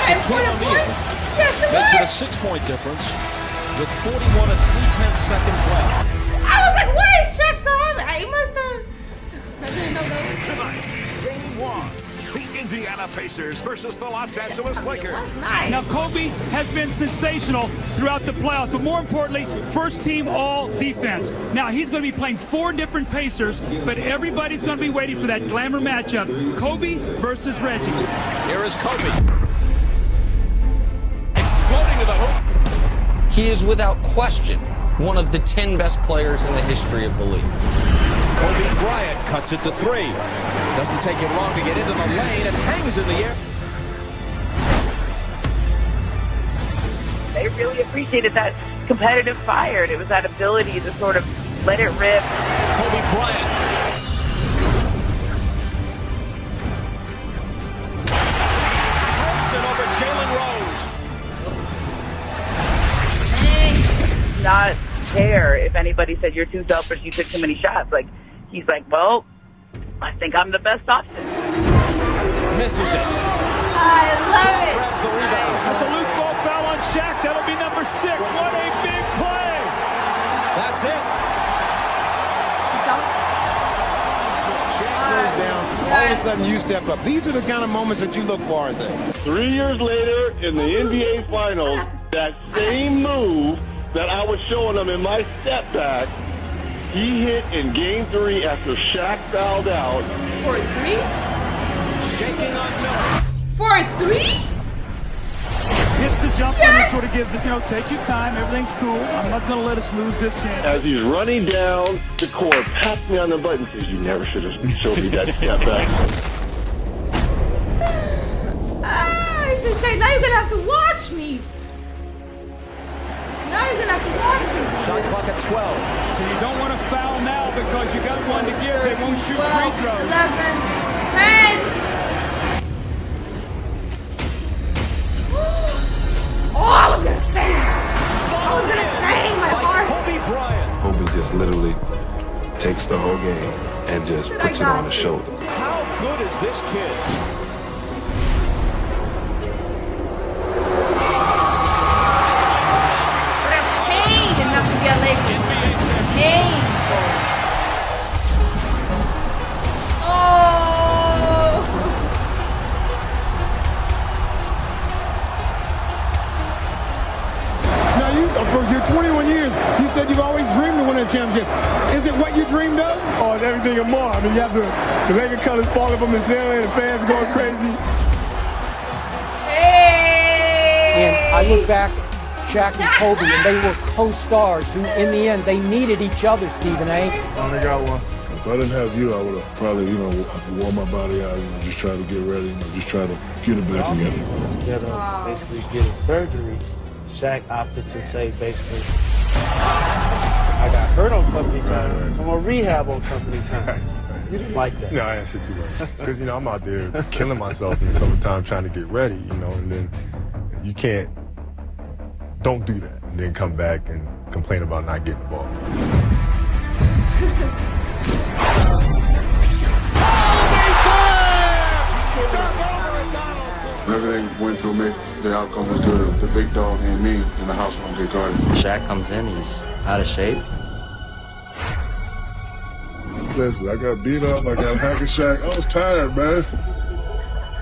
What, important points? Yes, it makes it was. a 6-point difference with 41 and 3/10 seconds left. I was like, why is Shaq so heavy? He must have. I didn't know that. Tonight, Game 1, the Indiana Pacers versus the Los Angeles Lakers. Nice. Now, Kobe has been sensational throughout the playoffs, but more importantly, first team all defense. Now, he's going to be playing 4 different Pacers, but everybody's going to be waiting for that glamour matchup, Kobe versus Reggie. Here is Kobe. Exploding to the hoop. He is without question one of the 10 best players in the history of the league. Kobe Bryant cuts it to 3. Doesn't take him long to get into the lane and hangs in the air. They really appreciated that competitive fire. It was that ability to sort of let it rip. Kobe Bryant. Throws it over Jalen Rose. Not care if anybody said you're too selfish, you took too many shots. Like, he's like, well, I think I'm the best option. Misses it. I love it. Grabs the rebound. That's a loose ball foul on Shaq. That'll be number 6. What a big play. That's it. Shaq goes down. All of a sudden, you step up. These are the kind of moments that you look for there. 3 years later, in the NBA Finals, that same move that I was showing them in my step back, he hit in Game 3 after Shaq fouled out. 4-3? Shaking on Miller. 4-3? Hits the jumper and sort of gives it, take your time. Everything's cool. I'm not going to let us lose this game. As he's running down the court, pats me on the butt and says, you never should have showed me that step back. He said, Shaq, now you're going to have to watch me. Now you're going to have to watch me. Shot clock at 12. So you don't want to foul now because you got one to give. They won't shoot 12, free throws. 11, 10. Oh, I was going to say my heart. Kobe Bryant. Kobe just literally takes the whole game and just puts it on his shoulder. How good is this kid? Enough to be a Laker. Painful. Oh. Now, for your 21 years, you said you've always dreamed of winning a championship. Is it what you dreamed of? Oh, it's everything and more. I mean, you have the Laker colors falling from the ceiling, the fans going crazy. Hey. And I look back, Shaq and Kobe, and they were co-stars who, in the end, they needed each other, Stephen A. I only got one. If I didn't have you, I would have probably, worn my body out, just try to get ready, just try to get it back together. Instead of basically getting surgery, Shaq opted to say, basically, I got hurt on company time, I'm going to rehab on company time. You didn't like that. No, I didn't say too much. Because, I'm out there killing myself in the summertime trying to get ready, and then you can't. Don't do that, and then come back and complain about not getting the ball. Everything went through me. The outcome was good. It was the big dog and me in the house on Big Garden. Shaq comes in, he's out of shape. Listen, I got beat up. I got hack and Shaq. I was tired, man.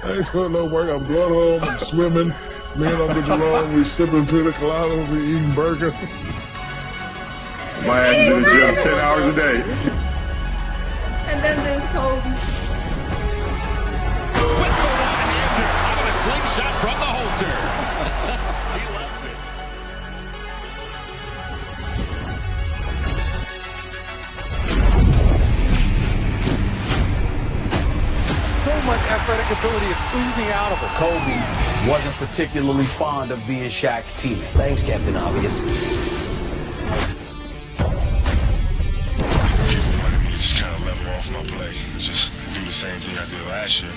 I ain't doing no work. I'm going home. I'm swimming. Me and Uncle Jerome, we sipping pina coladas, we eating burgers. My ass is in the gym 10 hours a day. And then there's Kobe. With the one-hander out of a slingshot from the holster. He loves it. So much athletic ability is oozing out of him. Kobe wasn't particularly fond of being Shaq's teammate. Thanks, Captain Obvious. Just kind of level off my play. Just do the same thing I did last year.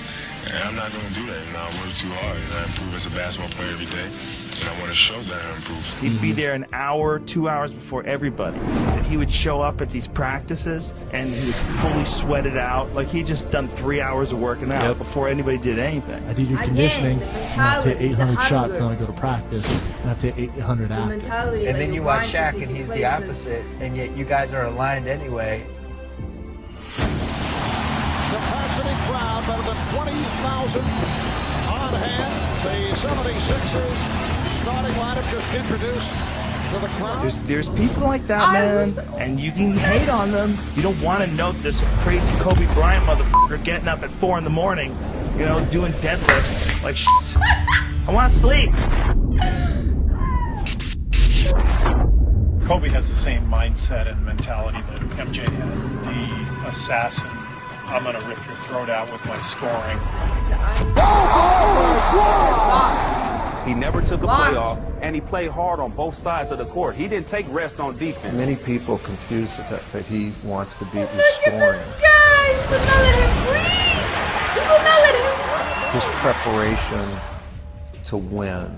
And I'm not going to do that. You know, I work too hard and I improve as a basketball player every day. And I want to show that I improve. He'd be there an hour, 2 hours before everybody. And he would show up at these practices, and he was fully sweated out. Like he'd just done 3 hours of working out before anybody did anything. I did your conditioning, and I take 800 shots, then I go to practice, and I take 800 after. And then you watch Shaq, and he's the opposite, and yet you guys are aligned anyway. Capacity crowd, better than 20,000 on hand. The 76ers starting lineup just introduced to the crowd. There's people like that, man, and you can hate on them. You don't want to note this crazy Kobe Bryant motherfucker getting up at 4 in the morning, you know, doing deadlifts like shit. I want to sleep. Kobe has the same mindset and mentality that MJ had. The assassin. I'm going to rip your throat out with my scoring. He never took a play off, and he played hard on both sides of the court. He didn't take rest on defense. Many people confuse the fact that he wants to beat with scoring. His preparation to win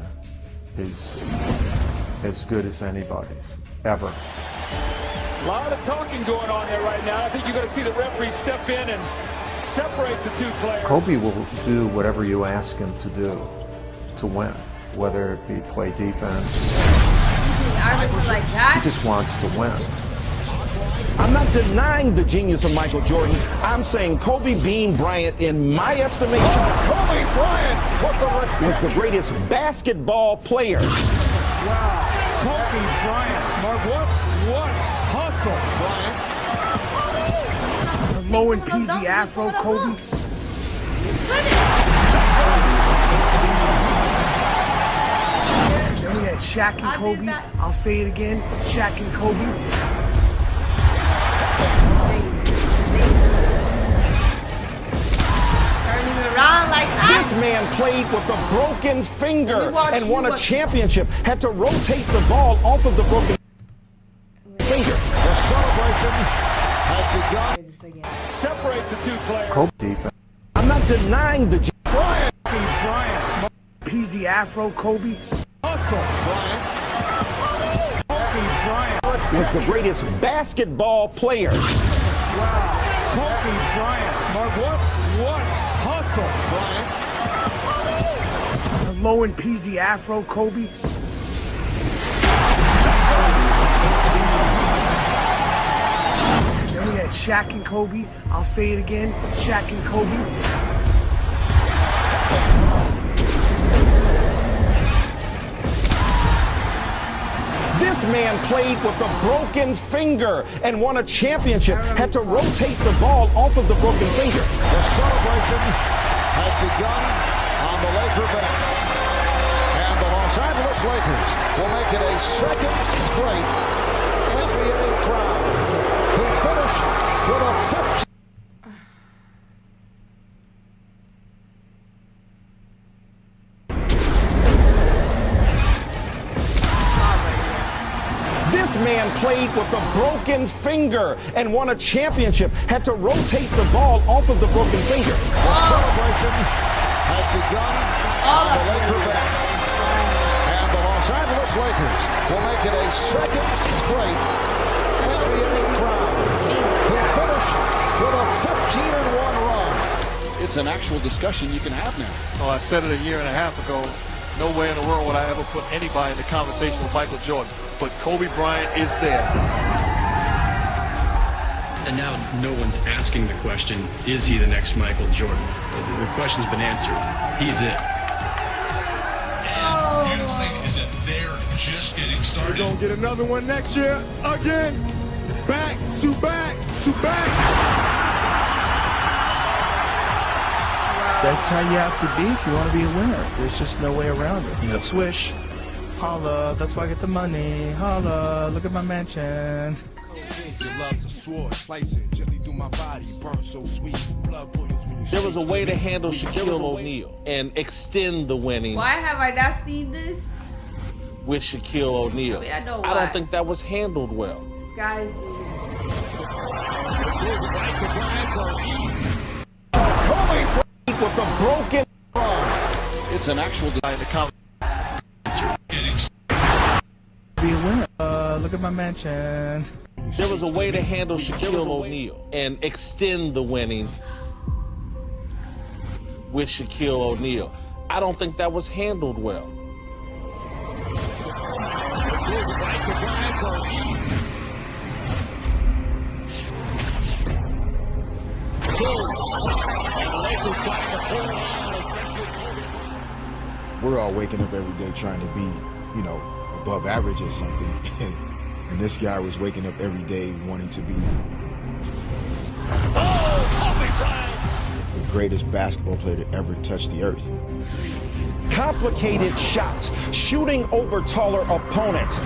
is as good as anybody's, ever. A lot of talking going on there right now. I think you're going to see the referee step in and separate the two players. Kobe will do whatever you ask him to do to win, whether it be play defense. He just wants to win. I'm not denying the genius of Michael Jordan. I'm saying Kobe Bean Bryant, in my estimation, Kobe Bryant was the greatest basketball player. Wow. Kobe Bryant. Mark, what hustle, Bryant. Low and peasy afro, Kobe. Then we had Shaq and Kobe. I'll say it again, Shaq and Kobe. This man played with a broken finger and won a championship. Had to rotate the ball off of the broken finger. The celebration has begun. Separate the two players. Kobe defense. I'm not denying the Bryant. Bryant. Peasy afro, Kobe. Hustle, Bryant. Kobe Bryant was the greatest basketball player. Wow. Kobe Bryant. Mark, what hustle, Bryant. Low and peasy afro, Kobe. Then we had Shaq and Kobe. I'll say it again, Shaq and Kobe. This man played with a broken finger and won a championship. Had to rotate the ball off of the broken finger. The celebration has begun on the Laker bench. And the Los Angeles Lakers will make it a second straight NBA crown to finish with a 15. This man played with a broken finger and won a championship. Had to rotate the ball off of the broken finger. The celebration has begun on the Laker bench. And the Los Angeles Lakers will make it a second straight NBA crown to finish with a 15-1 run. It's an actual discussion you can have now. Oh, I said it a year and a half ago. No way in the world would I ever put anybody in the conversation with Michael Jordan. But Kobe Bryant is there. And now no one's asking the question, is he the next Michael Jordan? The question's been answered. He's it. And the beautiful thing is that they're just getting started. We're going to get another one next year. Again. Back to back to back. That's how you have to be if you want to be a winner. There's just no way around it. You know, swish, holla, that's why I get the money. Holla, look at my mansion. There was a way to handle Shaquille O'Neal and extend the winning. Why have I not seen this? With Shaquille O'Neal. I know I why. don't think that was handled well. This guy's with a broken. It's an actual design to come. Be a winner. Look at my mention. There was a way to handle Shaquille O'Neal and extend the winning with Shaquille O'Neal. I don't think that was handled well. We're all waking up every day trying to be, you know, above average or something. And this guy was waking up every day wanting to be the greatest basketball player to ever touch the earth. Complicated shots, shooting over taller opponents.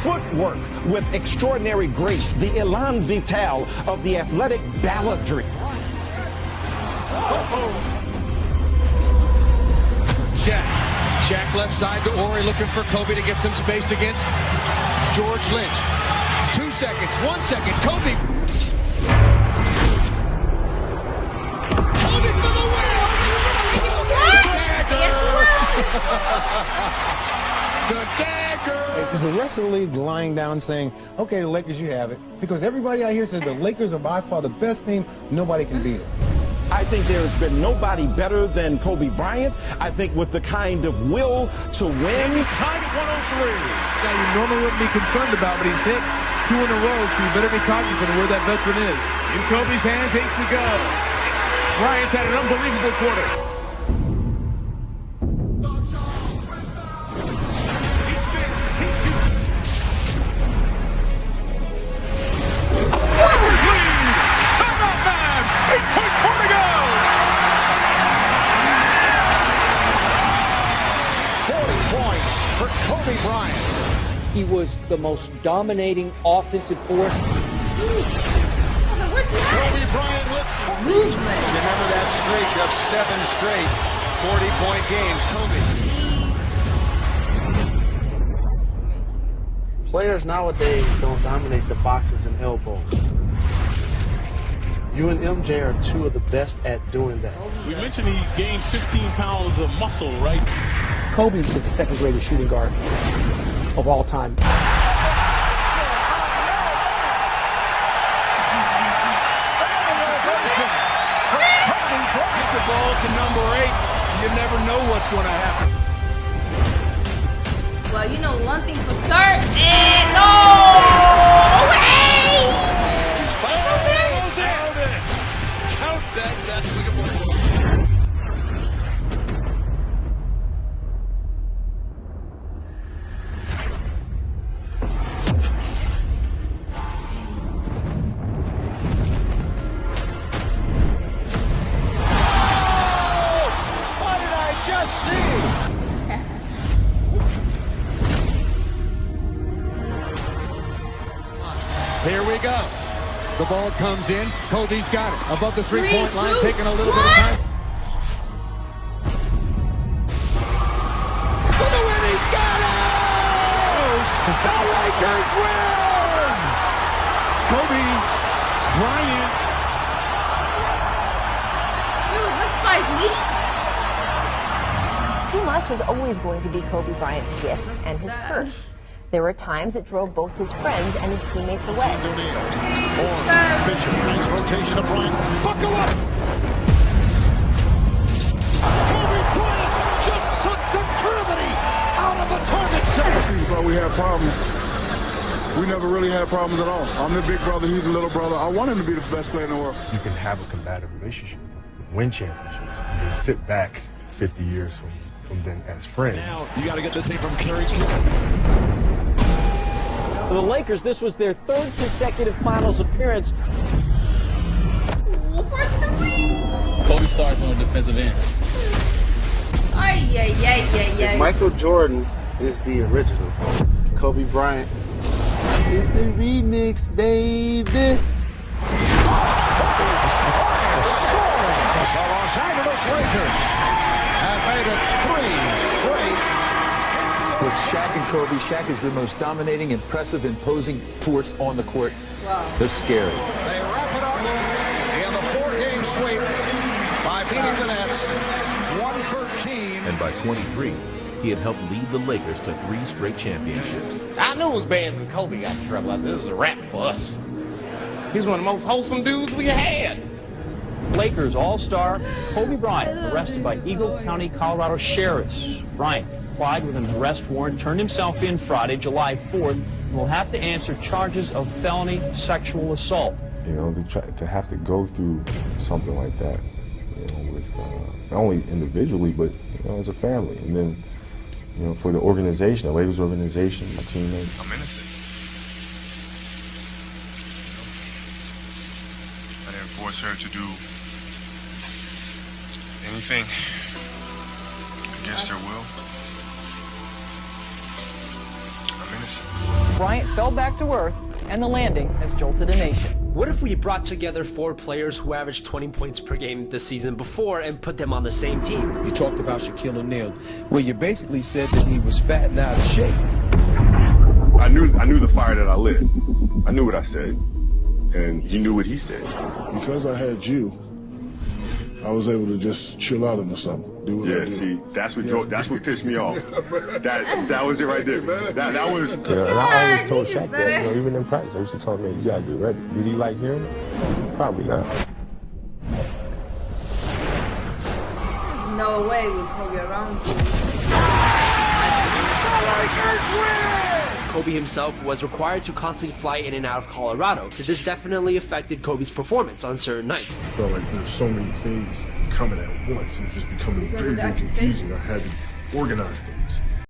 Footwork with extraordinary grace, the elan vital of the athletic balladry. Shaq left side to Ori, looking for Kobe to get some space against George Lynch. 2 seconds, 1 second, Kobe. Kobe for the win! The dagger! Is the rest of the league lying down saying, okay, the Lakers, you have it? Because everybody out here says the Lakers are by far the best team. Nobody can beat them. I think there has been nobody better than Kobe Bryant. I think with the kind of will to win. He's tied at 103. Guy you normally wouldn't be concerned about, but he's hit 2 in a row, so you better be cognizant of where that veteran is. In Kobe's hands, 8 to go. Bryant's had an unbelievable quarter. Kobe Bryant. He was the most dominating offensive force. Kobe Bryant with movement. Remember that streak of 7 straight 40-point games, Kobe. Players nowadays don't dominate the boxes and elbows. You and MJ are two of the best at doing that. We mentioned he gained 15 pounds of muscle, right? Kobe is the second greatest shooting guard of all time. Get the ball to number 8. You never know what's going to happen. Well, you know one thing for certain. No! Hey! Count that. That's what it was. Here we go. The ball comes in. Kobe's got it. Above the three-point line, taking a little bit of time. For the win, he's got it! The Lakers win! Kobe Bryant. Dude, let's fight me. Too much is always going to be Kobe Bryant's gift and his curse. There were times it drove both his friends and his teammates away. Fisher, nice rotation of Bryant. Buckle up! Kobe Bryant just sucked the gravity out of the target center. We thought we had problems. We never really had problems at all. I'm the big brother, he's the little brother. I want him to be the best player in the world. You can have a combative relationship, win championship, and then sit back 50 years from then as friends. Now, you got to get this thing from Curry. For the Lakers, this was their 3rd consecutive finals appearance. Kobe starts on the defensive end. If Michael Jordan is the original, Kobe Bryant is the remix, baby. The Los Angeles Lakers have made it 3 straight. With Shaq and Kobe, Shaq is the most dominating, impressive, imposing force on the court. Wow. They're scary. They wrap it up in the 4-game sweep and by 23, he had helped lead the Lakers to 3 straight championships. I knew it was bad when Kobe got in trouble. I said, this is a wrap for us. He's one of the most wholesome dudes we had. Lakers All-Star Kobe Bryant arrested by Eagle County, Colorado sheriffs. Bryant complied with an arrest warrant, turned himself in Friday, July 4th, and will have to answer charges of felony sexual assault. You know, to have to go through something like that, you know, with not only individually, but, you know, as a family. And then, you know, for the organization, the Lakers organization, my teammates. I'm innocent. I didn't force her to do anything against her will. I'm innocent. Bryant fell back to earth, and the landing has jolted a nation. What if we brought together 4 players who averaged 20 points per game the season before and put them on the same team? You talked about Shaquille O'Neal, where you basically said that he was fat and out of shape. I knew the fire that I lit. I knew what I said, and he knew what he said. Because I had you, I was able to just chill out into something. Do what I do. See, that's what pissed me off. That was it right there. That was. Yeah, and I always told Shaq that, you know, even in practice, I used to tell him, man, you gotta be ready. Did he like hearing it? Probably not. There's no way with Kobe around. Kobe himself was required to constantly fly in and out of Colorado, so this definitely affected Kobe's performance on certain nights. I felt like there's so many things coming at once. It was just becoming very, very confusing. I had to organize things.